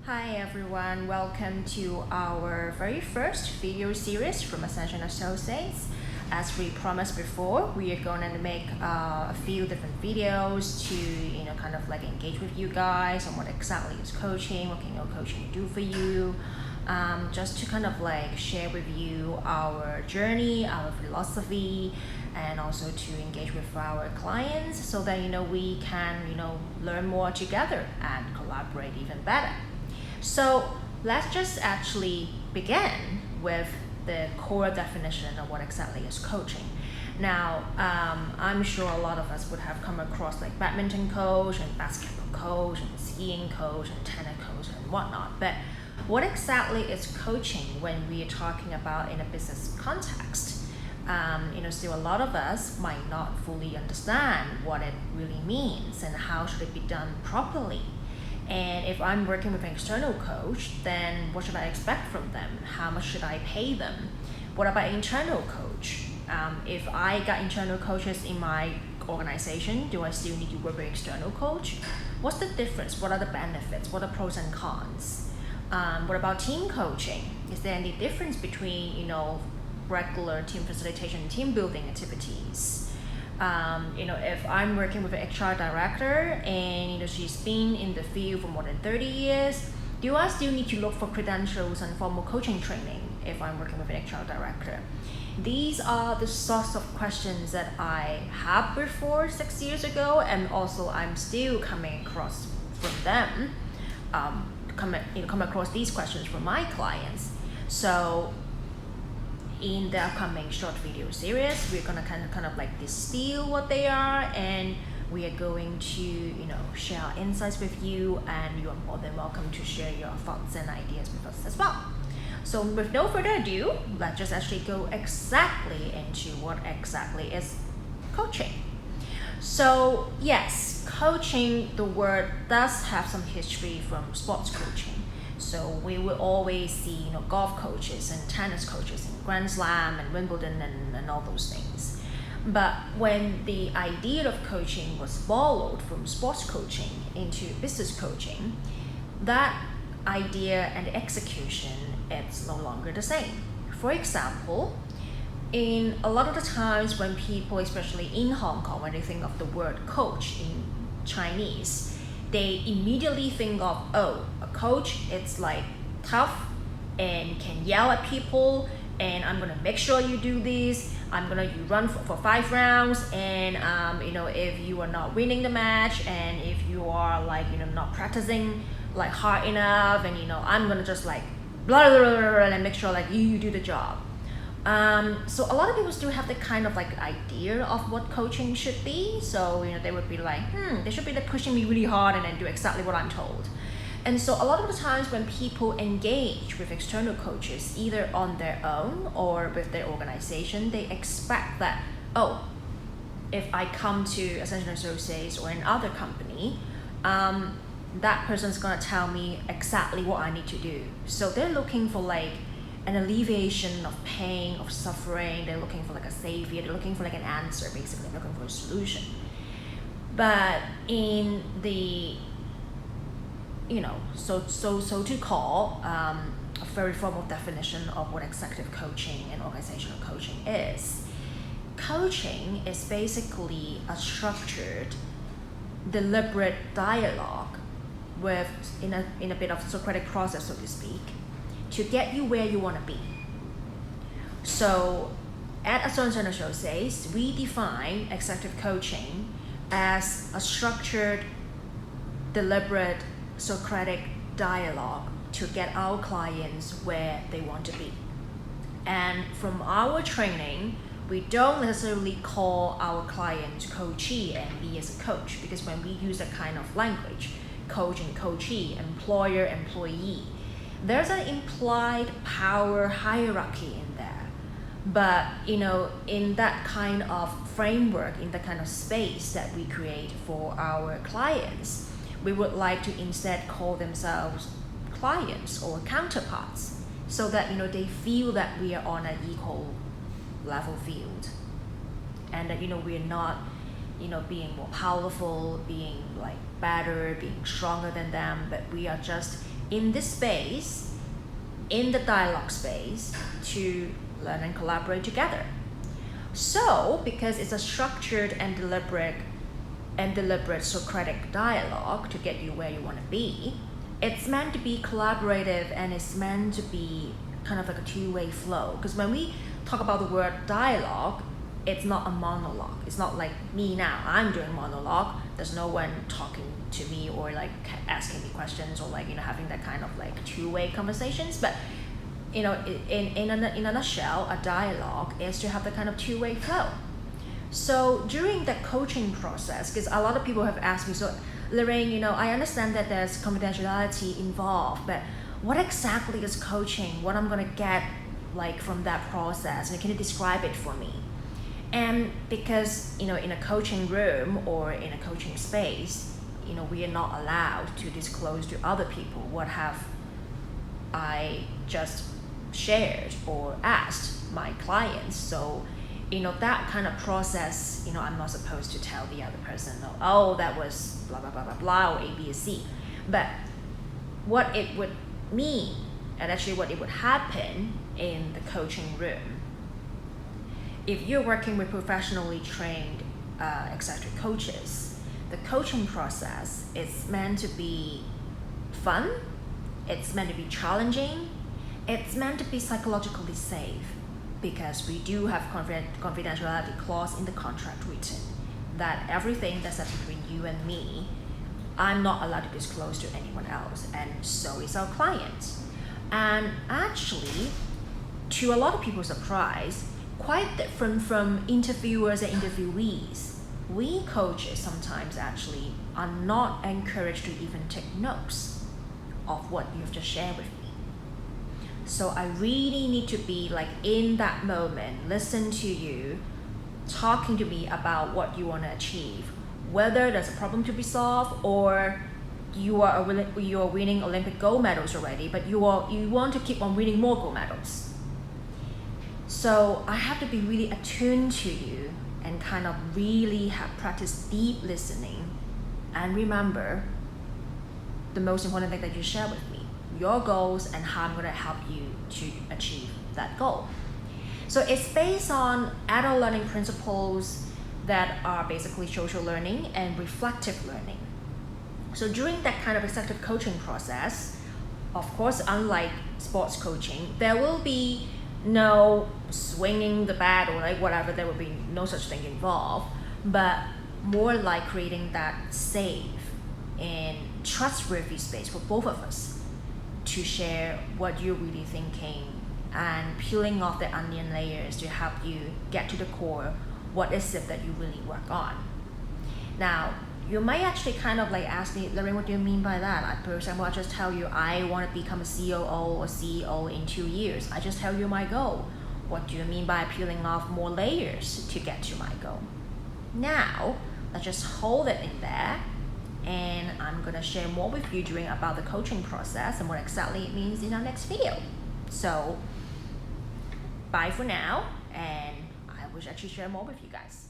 Hi everyone, welcome to our very first video series from Ascension Associates. As we promised before, we are going to make a few different videos to kind of like engage with you guys on what exactly is coaching, what can your coaching do for you, just to kind of like share with you our journey, our philosophy, and also to engage with our clients so that we can learn more together and collaborate even better. So let's just actually begin with the core definition of what exactly is coaching. Now, I'm sure a lot of us would have come across like badminton coach and basketball coach and skiing coach and tennis coach and whatnot. But what exactly is coaching when we are talking about in a business context? Still a lot of us might not fully understand what it really means and how should it be done properly. And if I'm working with an external coach, then what should I expect from them? How much should I pay them? What about internal coach? If I got internal coaches in my organization, do I still need to work with external coach? What's the difference? What are the benefits? What are pros and cons? What about team coaching? Is there any difference between regular team facilitation and team building activities? If I'm working with an HR director and she's been in the field for more than 30 years, do I still need to look for credentials and formal coaching training if I'm working with an HR director? These are the sorts of questions that I had before 6 years ago, and also I'm still coming across from them, come across these questions from my clients. So in the upcoming short video series, we're gonna kind of like distill what they are, and we are going to share our insights with you, and you are more than welcome to share your thoughts and ideas with us as well. So with no further ado, let's just actually go exactly into what exactly is coaching. So yes, coaching, the word does have some history from sports coaching. So we will always see golf coaches and tennis coaches in Grand Slam and Wimbledon and all those things. But when the idea of coaching was borrowed from sports coaching into business coaching, that idea and execution, it's no longer the same. For example, in a lot of the times when people, especially in Hong Kong, when they think of the word coach in Chinese, they immediately think of, a coach, it's like tough and can yell at people, and I'm gonna make sure you do this, you run for 5 rounds, and if you are not winning the match, and if you are not practicing hard enough, and I'm gonna just blah, blah, blah, blah, and make sure you do the job. So a lot of people still have the kind of idea of what coaching should be. So they would be they should be pushing me really hard and then do exactly what I'm told. And so a lot of the times when people engage with external coaches, either on their own or with their organization, they expect that, if I come to Ascension Associates or another company, that person's gonna tell me exactly what I need to do. So they're looking for an alleviation of pain, of suffering. They're looking for a savior. They're looking for an answer, basically. They're looking for a solution. But in the so to call a very formal definition of what executive coaching and organizational coaching is. Coaching is basically a structured, deliberate dialogue in a bit of Socratic process, so to speak, to get you where you want to be. So at Ascension Associates, we define executive coaching as a structured, deliberate, Socratic dialogue to get our clients where they want to be. And from our training, we don't necessarily call our clients coachee and me as a coach, because when we use that kind of language, coach and coachee, employer, employee, there's an implied power hierarchy in there. But in that kind of framework, in that kind of space that we create for our clients, we would like to instead call themselves clients or counterparts, so that they feel that we are on an equal level field, and that we're not being more powerful, being better, being stronger than them, but we are just in this space, in the dialogue space, to learn and collaborate together. So, because it's a structured and deliberate Socratic dialogue to get you where you want to be, it's meant to be collaborative and it's meant to be kind of like a two-way flow. Because when we talk about the word dialogue, it's not a monologue. It's not like me now, I'm doing monologue. There's no one talking to me or like asking me questions or like, having that kind of like two-way conversations. But in a nutshell, a dialogue is to have the kind of two-way flow. So during the coaching process, because a lot of people have asked me, so Lorraine, I understand that there's confidentiality involved, but what exactly is coaching? What I'm gonna get like from that process? And can you describe it for me? And because, in a coaching room or in a coaching space, we are not allowed to disclose to other people what have I just shared or asked my clients. So, that kind of process, I'm not supposed to tell the other person, oh, that was blah, blah, blah, blah, blah, or A, B, or C. But what it would mean, and actually what it would happen in the coaching room, if you're working with professionally trained executive coaches, the coaching process is meant to be fun, it's meant to be challenging, it's meant to be psychologically safe, because we do have confidentiality clause in the contract written that everything that's between you and me, I'm not allowed to disclose to anyone else, and so is our client. And actually, to a lot of people's surprise, quite different from interviewers and interviewees, we coaches sometimes actually are not encouraged to even take notes of what you've just shared with me. So I really need to be like in that moment, listen to you, talking to me about what you want to achieve, whether there's a problem to be solved or you are winning Olympic gold medals already, but you want to keep on winning more gold medals. So I have to be really attuned to you and kind of really have practiced deep listening and remember the most important thing that you share with me, your goals and how I'm going to help you to achieve that goal. So it's based on adult learning principles that are basically social learning and reflective learning. So during that kind of executive coaching process, of course, unlike sports coaching, there will be no swinging the bat or like whatever, there will be no such thing involved, but more like creating that safe and trustworthy space for both of us to share what you're really thinking and peeling off the onion layers to help you get to the core, what is it that you really work on. Now, you might actually kind of like ask me, Lorraine, what do you mean by that? For example, I just tell you I want to become a COO or CEO in 2 years. I just tell you my goal. What do you mean by peeling off more layers to get to my goal? Now, let's just hold it in there, and I'm gonna share more with you about the coaching process and what exactly it means in our next video. So, bye for now, and I will actually share more with you guys.